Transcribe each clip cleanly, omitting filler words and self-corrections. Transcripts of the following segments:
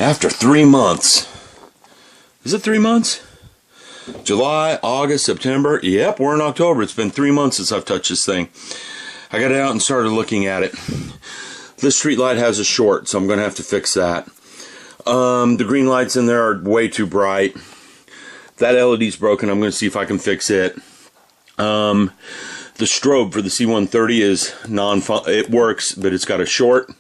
After 3 months. Is it 3 months? July, August, September. Yep, we're in October. It's been 3 months since I've touched this thing. I got it out and started looking at it. This street light has a short, so I'm going to have to fix that. The green lights in there are way too bright. That LED's broken. I'm going to see if I can fix it. The strobe for the C130 is it works, but it's got a short.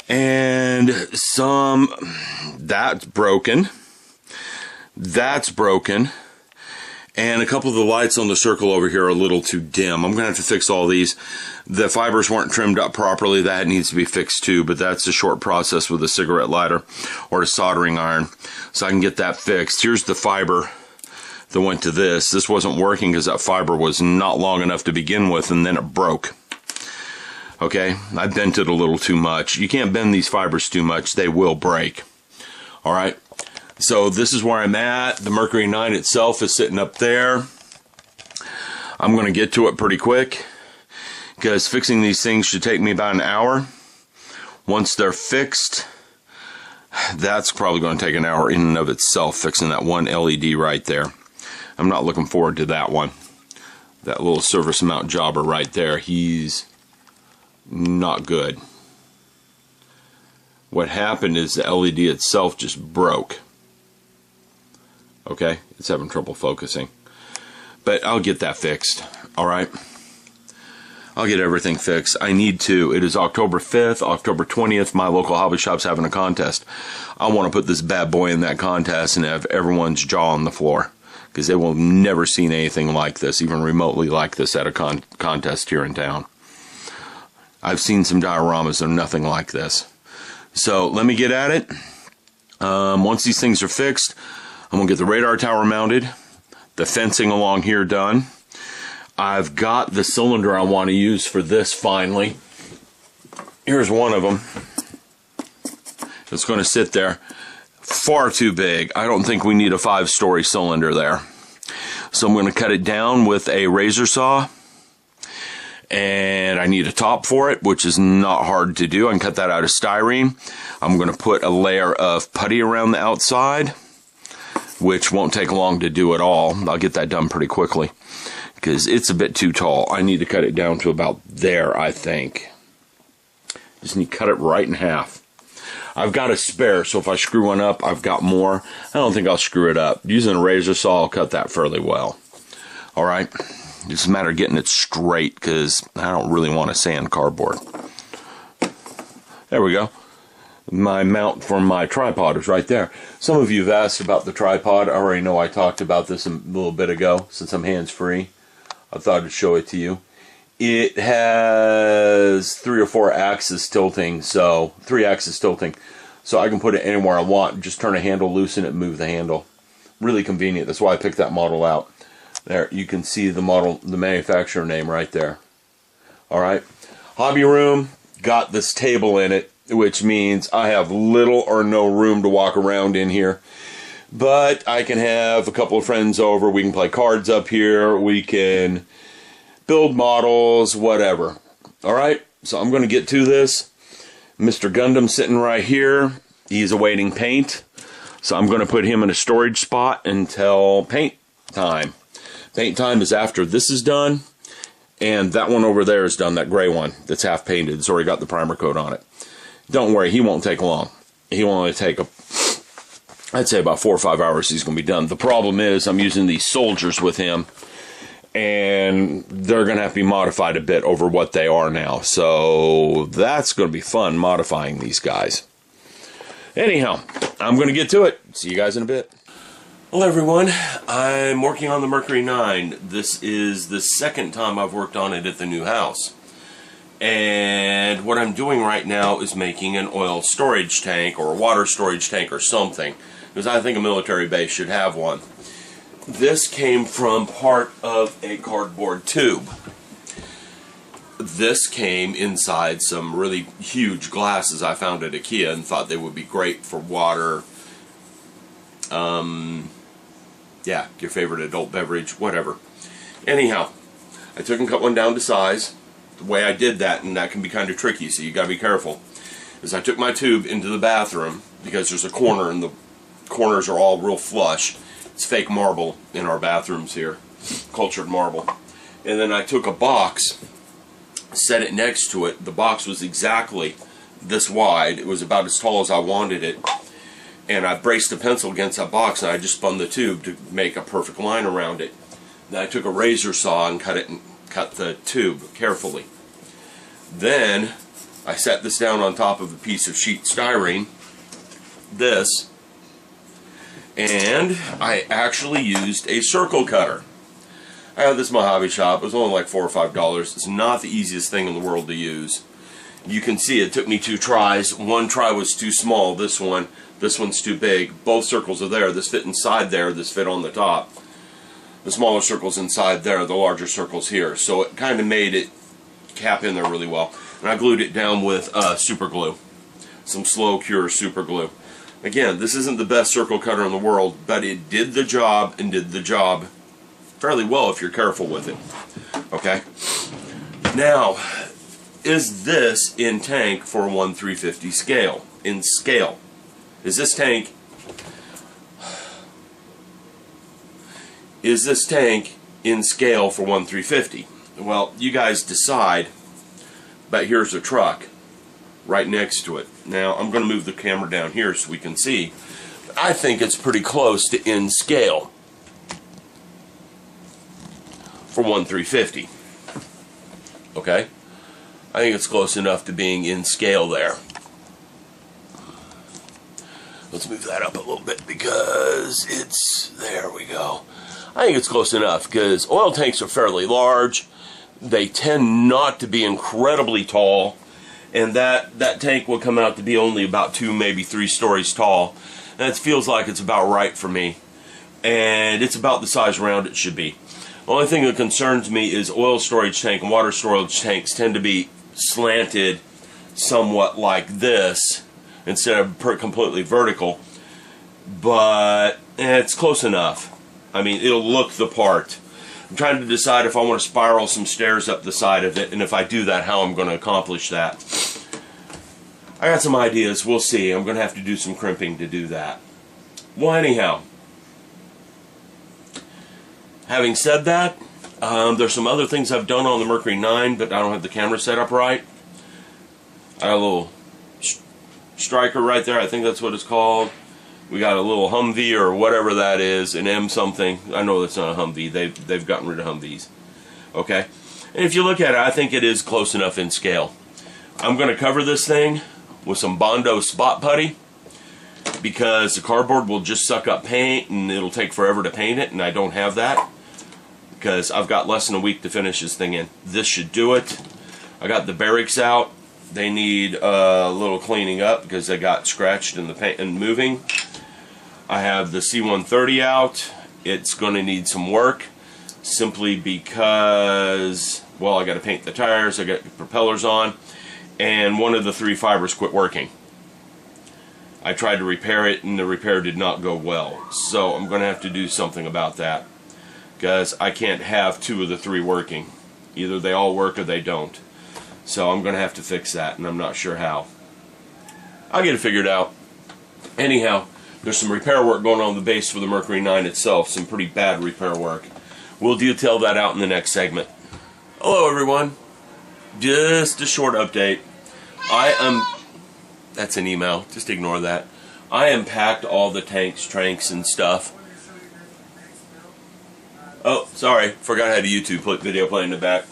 And that's broken. That's broken. And a couple of the lights on the circle over here are a little too dim. I'm going to have to fix all these. The fibers weren't trimmed up properly. That needs to be fixed too, but that's a short process with a cigarette lighter or a soldering iron. So I can get that fixed. Here's the fiber that went to this. This wasn't working because that fiber was not long enough to begin with, and then it broke. Okay, I bent it a little too much. You can't bend these fibers too much. They will break. All right. So this is where I'm at. The Mercury 9 itself is sitting up there. I'm going to get to it pretty quick because fixing these things should take me about an hour. Once they're fixed, that's probably going to take an hour in and of itself, fixing that one LED right there. I'm not looking forward to that one. That little service mount jobber right there, he's not good. What happened is the LED itself just broke. Okay, it's having trouble focusing. But I'll get that fixed, alright? I'll get everything fixed. I need to. It is October 5th, October 20th. My local hobby shop's having a contest. I want to put this bad boy in that contest and have everyone's jaw on the floor. Because they will have never seen anything like this, even remotely like this at a contest here in town. I've seen some dioramas that are nothing like this. So let me get at it. Once these things are fixed, I'm going to get the radar tower mounted, the fencing along here done. I've got the cylinder I want to use for this finally. Here's one of them. It's going to sit there. Far too big. I don't think we need a 5-story cylinder there. So I'm going to cut it down with a razor saw. And I need a top for it, which is not hard to do. I can cut that out of styrene. I'm going to put a layer of putty around the outside, which won't take long to do at all. I'll get that done pretty quickly because it's a bit too tall. I need to cut it down to about there, I think. Just need to cut it right in half. I've got a spare, so if I screw one up, I've got more. I don't think I'll screw it up. Using a razor saw, I'll cut that fairly well. All right. It's just a matter of getting it straight because I don't really want to sand cardboard. There we go. My mount for my tripod is right there. Some of you have asked about the tripod. I already know I talked about this a little bit ago since I'm hands-free. I thought I'd show it to you. It has 3 or 4 axis tilting, so 3 axis tilting. So I can put it anywhere I want. Just turn a handle, loosen it, move the handle. Really convenient. That's why I picked that model out. There, you can see the model, the manufacturer name right there. Alright. Hobby room, got this table in it, which means I have little or no room to walk around in here. But I can have a couple of friends over. We can play cards up here. We can build models, whatever. Alright, so I'm going to get to this. Mr. Gundam sitting right here. He's awaiting paint. So I'm going to put him in a storage spot until paint time. Paint time is after this is done. And that one over there is done, that gray one that's half painted. It's already got the primer coat on it. Don't worry, he won't take long. He will only take, I'd say about 4 or 5 hours he's going to be done. The problem is I'm using these soldiers with him. And they're going to have to be modified a bit over what they are now. So that's going to be fun modifying these guys. Anyhow, I'm going to get to it. See you guys in a bit. Hello everyone, I'm working on the Mercury 9. This is the second time I've worked on it at the new house. And what I'm doing right now is making an oil storage tank or a water storage tank or something. Because I think a military base should have one. This came from part of a cardboard tube. This came inside some really huge glasses I found at IKEA and thought they would be great for water. Yeah, your favorite adult beverage, whatever. Anyhow, I took and cut one down to size. The way I did that, and that can be kind of tricky, so you gotta be careful. is I took my tube into the bathroom, because there's a corner and the corners are all real flush. It's fake marble in our bathrooms here, cultured marble. And then I took a box, set it next to it. The box was exactly this wide. It was about as tall as I wanted it. And I braced a pencil against that box, and I just spun the tube to make a perfect line around it. Then I took a razor saw and cut the tube carefully. Then I set this down on top of a piece of sheet styrene, this, and I actually used a circle cutter. I had this in my hobby shop. It was only like $4 or $5. It's not the easiest thing in the world to use. You can see it took me 2 tries. One try was too small, this one's too big. Both circles are there. This fit inside there, this fit on the top. The smaller circle's inside there, the larger circle's here. So it kind of made it cap in there really well. And I glued it down with super glue. Some slow cure super glue. Again, this isn't the best circle cutter in the world, but it did the job, and did the job fairly well if you're careful with it. Okay? Now, is this in tank for a 1/350 scale? In scale. Is this tank in scale for 1/350? Well, you guys decide, but here's a truck right next to it. Now, I'm going to move the camera down here so we can see. I think it's pretty close to in scale for 1/350. Okay? I think it's close enough to being in scale there. Let's move that up a little bit because there we go. I think it's close enough because oil tanks are fairly large. They tend not to be incredibly tall, and that tank will come out to be only about 2, maybe 3 stories tall. And it feels like it's about right for me, and it's about the size round it should be. The only thing that concerns me is oil storage tank and water storage tanks tend to be slanted somewhat like this instead of completely vertical, but it's close enough. I mean, it'll look the part. I'm trying to decide if I want to spiral some stairs up the side of it, and if I do that, how I'm going to accomplish that. I got some ideas. We'll see. I'm going to have to do some crimping to do that. Well, anyhow, having said that, there's some other things I've done on the Mercury 9, but I don't have the camera set up right. I got a little striker right there. I think that's what it's called. We got a little Humvee or whatever that is, an M something. I know that's not a Humvee. They've gotten rid of Humvees. Okay? And if you look at it, I think it is close enough in scale. I'm going to cover this thing with some Bondo spot putty because the cardboard will just suck up paint and it'll take forever to paint it, and I don't have that because I've got less than a week to finish this thing in. This should do it. I got the barracks out. They need a little cleaning up because they got scratched in the paint and moving. I have the C-130 out. It's going to need some work simply because, well, I got to paint the tires, I got the propellers on, and one of the 3 fibers quit working. I tried to repair it and the repair did not go well. So I'm going to have to do something about that because I can't have 2 of the 3 working. Either they all work or they don't. So I'm going to have to fix that, and I'm not sure how. I'll get it figured out. Anyhow, there's some repair work going on the base for the Mercury 9 itself, some pretty bad repair work. We'll detail that out in the next segment. Hello everyone. Just a short update. That's an email, just ignore that. I unpacked all the tanks and stuff. Oh, sorry, forgot I had a YouTube video playing in the back.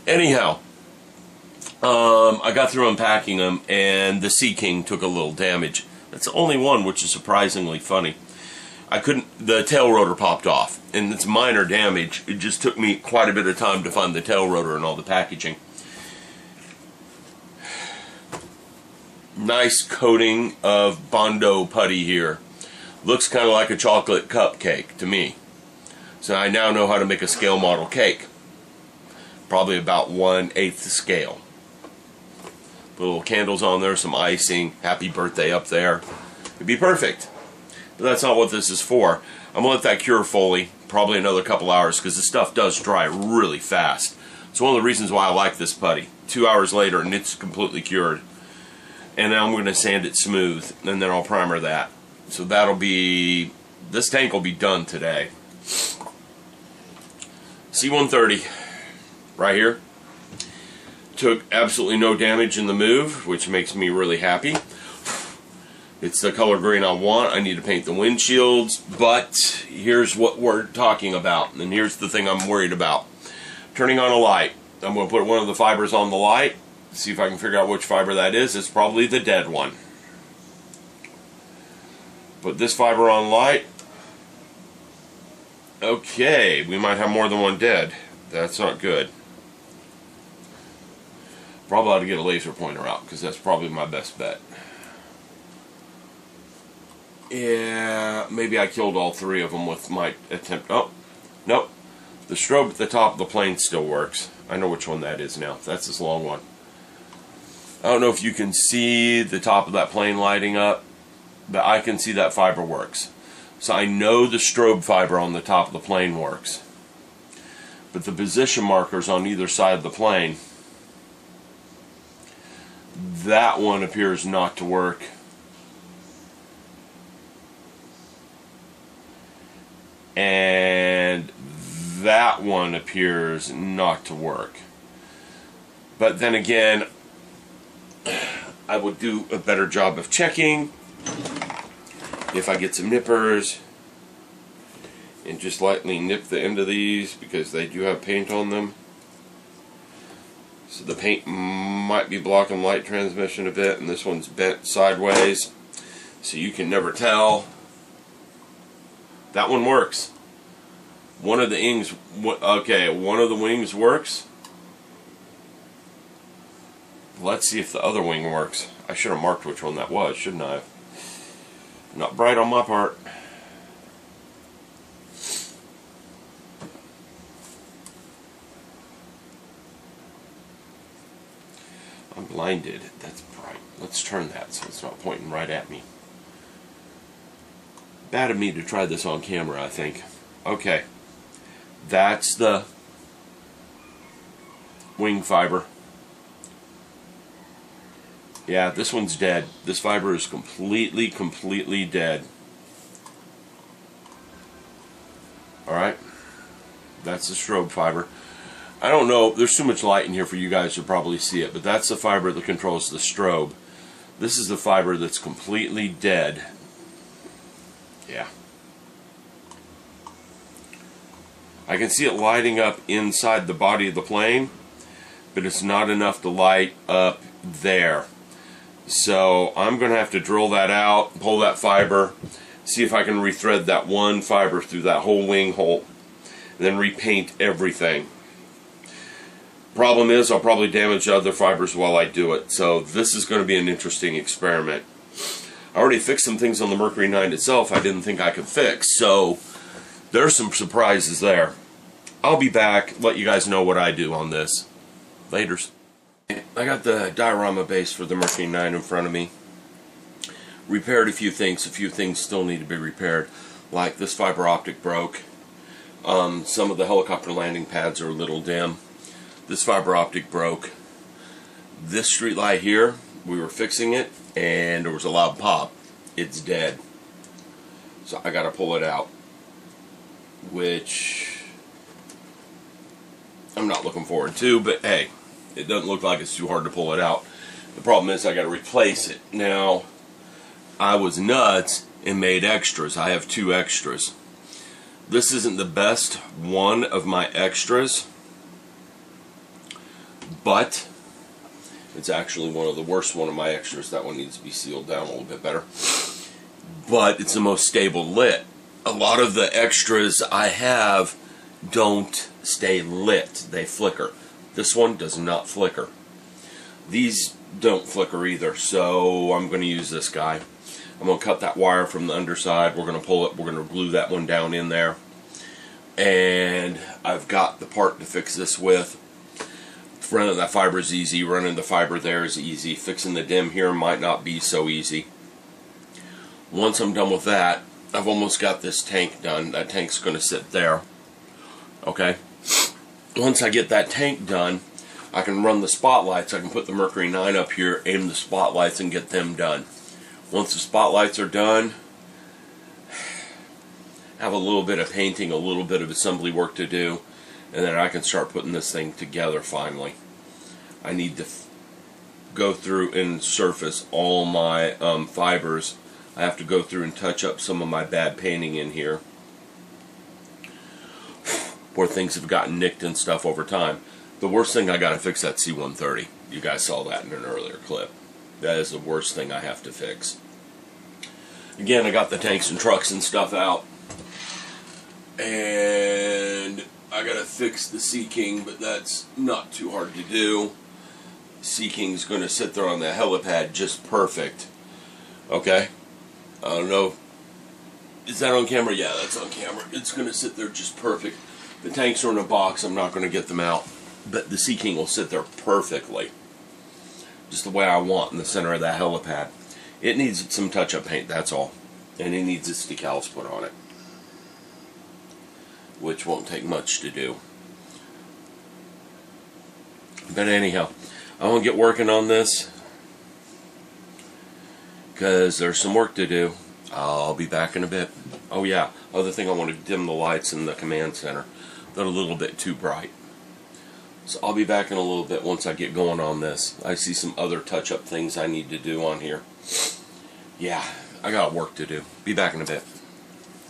Anyhow, I got through unpacking them, and the Sea King took a little damage. That's the only one, which is surprisingly funny. The tail rotor popped off, and it's minor damage. It just took me quite a bit of time to find the tail rotor and all the packaging. Nice coating of Bondo putty here. Looks kind of like a chocolate cupcake to me. So I now know how to make a scale model cake. Probably about 1/8 scale. Put little candles on there, some icing, happy birthday up there. It'd be perfect. But that's not what this is for. I'm going to let that cure fully, probably another couple hours, because the stuff does dry really fast. It's one of the reasons why I like this putty. 2 hours later and it's completely cured. And now I'm going to sand it smooth, and then I'll primer that. So that'll be, this tank will be done today. C130 right here. Took absolutely no damage in the move, which makes me really happy. It's the color green I want. I need to paint the windshields, but here's what we're talking about, and here's the thing I'm worried about. Turning on a light. I'm going to put one of the fibers on the light, see if I can figure out which fiber that is. It's probably the dead one. Put this fiber on light. Okay, we might have more than one dead. That's not good. Probably ought to get a laser pointer out, because that's probably my best bet. Yeah, maybe I killed all 3 of them with my attempt. Oh, nope. The strobe at the top of the plane still works. I know which one that is now. That's this long one. I don't know if you can see the top of that plane lighting up, but I can see that fiber works. So I know the strobe fiber on the top of the plane works. But the position markers on either side of the plane, that one appears not to work. And that one appears not to work. But then again, I would do a better job of checking if I get some nippers and just lightly nip the end of these, because they do have paint on them. So the paint might be blocking light transmission a bit, and this one's bent sideways, so you can never tell. That one works. One of the wings, okay, one of the wings works. Let's see if the other wing works. I should have marked which one that was, shouldn't I? Not bright on my part. I'm blinded. That's bright. Let's turn that so it's not pointing right at me. Bad of me to try this on camera, I think. Okay. That's the wing fiber. Yeah, this one's dead. This fiber is completely dead. Alright. That's the strobe fiber. I don't know, there's too much light in here for you guys to probably see it, but that's the fiber that controls the strobe. This is the fiber that's completely dead. Yeah. I can see it lighting up inside the body of the plane, but it's not enough to light up there. So I'm going to have to drill that out, pull that fiber, see if I can rethread that one fiber through that whole wing hole, and then repaint everything. Problem is, I'll probably damage other fibers while I do it, so this is going to be an interesting experiment. I already fixed some things on the Mercury 9 itself I didn't think I could fix, so there's some surprises there. I'll be back, let you guys know what I do on this. Laters. I got the Diorama base for the Mercury 9 in front of me. Repaired a few things still need to be repaired. Like this fiber optic broke. Some of the helicopter landing pads are a little dim. This fiber optic broke. This street light here, we were fixing it and there was a loud pop. It's dead. So I gotta pull it out. Which I'm not looking forward to, but hey, it doesn't look like it's too hard to pull it out. The problem is I got to replace it. Now, I was nuts and made extras. I have 2 extras. This isn't the best one of my extras, but it's actually one of the worst one of my extras. That one needs to be sealed down a little bit better. But it's the most stable lit. A lot of the extras I have don't stay lit. They flicker. This one does not flicker. These don't flicker either, so I'm going to use this guy. I'm going to cut that wire from the underside. We're going to pull it. We're going to glue that one down in there. And I've got the part to fix this with. Running that fiber is easy. Running the fiber there is easy. Fixing the dim here might not be so easy. Once I'm done with that, I've almost got this tank done. That tank's going to sit there. Okay? Once I get that tank done, I can run the spotlights. I can put the Mercury 9 up here, aim the spotlights, and get them done. Once the spotlights are done, have a little bit of painting, a little bit of assembly work to do, and then I can start putting this thing together finally. I need to go through and surface all my fibers. I have to go through and touch up some of my bad painting in here, where things have gotten nicked and stuff over time. The worst thing, I got to fix that C130. You guys saw that in an earlier clip. That is the worst thing I have to fix. Again, I got the tanks and trucks and stuff out. And I got to fix the Sea King, but that's not too hard to do. Sea King's going to sit there on the helipad just perfect. Okay? I don't know. Is that on camera? Yeah, that's on camera. It's going to sit there just perfect. The tanks are in a box. I'm not going to get them out. But the Sea King will sit there perfectly. Just the way I want in the center of that helipad. It needs some touch-up paint, that's all. And it needs its decals put on it, which won't take much to do. But anyhow, I want to get working on this, because there's some work to do. I'll be back in a bit. Oh yeah, other thing, I want to dim the lights in the command center. They're a little bit too bright. So I'll be back in a little bit once I get going on this. I see some other touch-up things I need to do on here. Yeah, I got work to do. Be back in a bit.